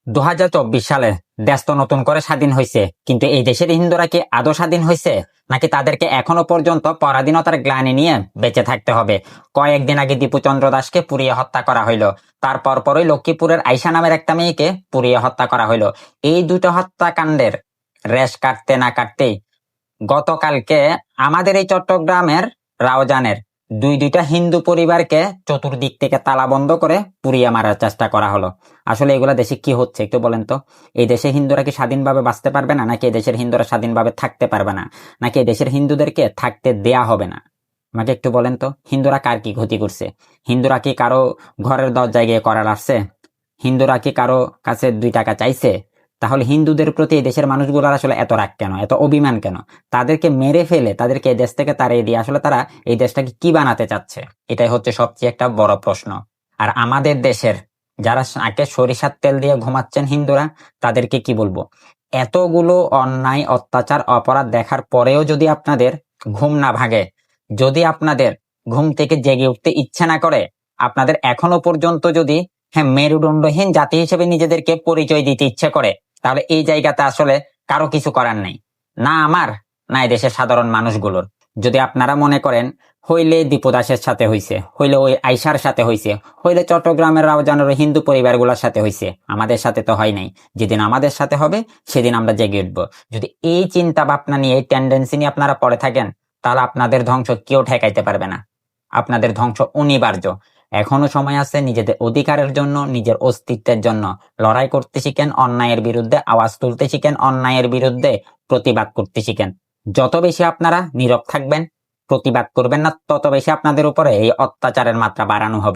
2024 সালে দেশ তো নতুন করে স্বাধীন হয়েছে, কিন্তু এই দেশের হিন্দুরা কি আদৌ স্বাধীন হয়েছে, নাকি তাদেরকে এখনো পর্যন্ত পরাধীনতার গ্লানি নিয়ে বেঁচে থাকতে হবে? কয়েকদিন আগে দীপু চন্দ্র দাসকে পুড়িয়ে হত্যা করা হইলো, তারপর পরই লক্ষ্মীপুরের আয়শা নামের একটা মেয়েকে পুড়িয়ে হত্যা করা হইলো। এই দুটো হত্যাকাণ্ডের রেশ কাটতে না কাটতেই গতকালকে আমাদের এই চট্টগ্রামের রাউজানের দুইটা হিন্দু পরিবারকে চতুর্দিক থেকে তালা বন্ধ করে পুড়িয়ে মারার চেষ্টা করা হলো। আসলে এগুলা দেশে কি হচ্ছে একটু বলেন তো? এই দেশে হিন্দুরা কি স্বাধীনভাবে বাঁচতে পারবে না, নাকি এই দেশের হিন্দুরা স্বাধীনভাবে থাকতে পারবে না, নাকি এই দেশের হিন্দুদেরকে থাকতে দেয়া হবে না? আমাকে একটু বলেন তো, হিন্দুরা কার কি ক্ষতি করছে? হিন্দুরা কি কারো ঘরের দরজায় গিয়ে করার আসছে? হিন্দুরা কি কারো কাছে 2 টাকা চাইছে? তাহলে হিন্দুদের প্রতি এই দেশের মানুষগুলোর আসলে এত রাগ কেন, এত অভিমান কেন? তাদেরকে মেরে ফেলে তাদেরকে এই দেশ থেকে তাড়িয়ে দিয়ে আসলে তারা এই দেশটাকে কি বানাতে চাচ্ছে? এটাই হচ্ছে সবচেয়ে একটা বড় প্রশ্ন। আর আমাদের দেশের যারা নাকে সরিষার তেল দিয়ে ঘুমাচ্ছেন হিন্দুরা, তাদেরকে কি বলবো? এতগুলো অন্যায় অত্যাচার অপরাধ দেখার পরেও যদি আপনাদের ঘুম না ভাঙে, যদি আপনাদের ঘুম থেকে জেগে উঠতে ইচ্ছে না করে, আপনাদের এখনো পর্যন্ত যদি মেরুদণ্ডহীন জাতি হিসেবে নিজেদেরকে পরিচয় দিতে ইচ্ছে করে, তাহলে এই জায়গাতে আসলে কারো কিছু করার নেই, না আমার, না এই দেশের সাধারণ মানুষগুলোর। যদি আপনারা মনে করেন হইলে দীপু দাসের সাথে হইছে, হইলে ওই আয়শার সাথে হইছে, হইলে চট্টগ্রামের রাউজানের হিন্দু পরিবারগুলোর সাথে হইছে, আমাদের সাথে তো হয় নাই। যেদিন আমাদের সাথে হবে সেদিন আমরা জেগে উঠবো। যদি এই চিন্তা ভাবনা নিয়ে, এই টেন্ডেন্সি নিয়ে আপনারা পড়ে থাকেন, তাহলে আপনাদের ধ্বংস কেউ ঠেকাইতে পারবে না। আপনাদের ধ্বংস অনিবার্য। এখনো সময় আছে নিজেদের অধিকারের জন্য, নিজের অস্তিত্বের জন্য লড়াই করতে শিখেন, অন্যায়ের বিরুদ্ধে আওয়াজ তুলতে শিখেন, অন্যায়ের বিরুদ্ধে প্রতিবাদ করতে শিখেন। যত বেশি আপনারা নীরব থাকবেন, প্রতিবাদ করবেন না, তত বেশি আপনাদের উপরে এই অত্যাচারের মাত্রা বাড়ানো হবে।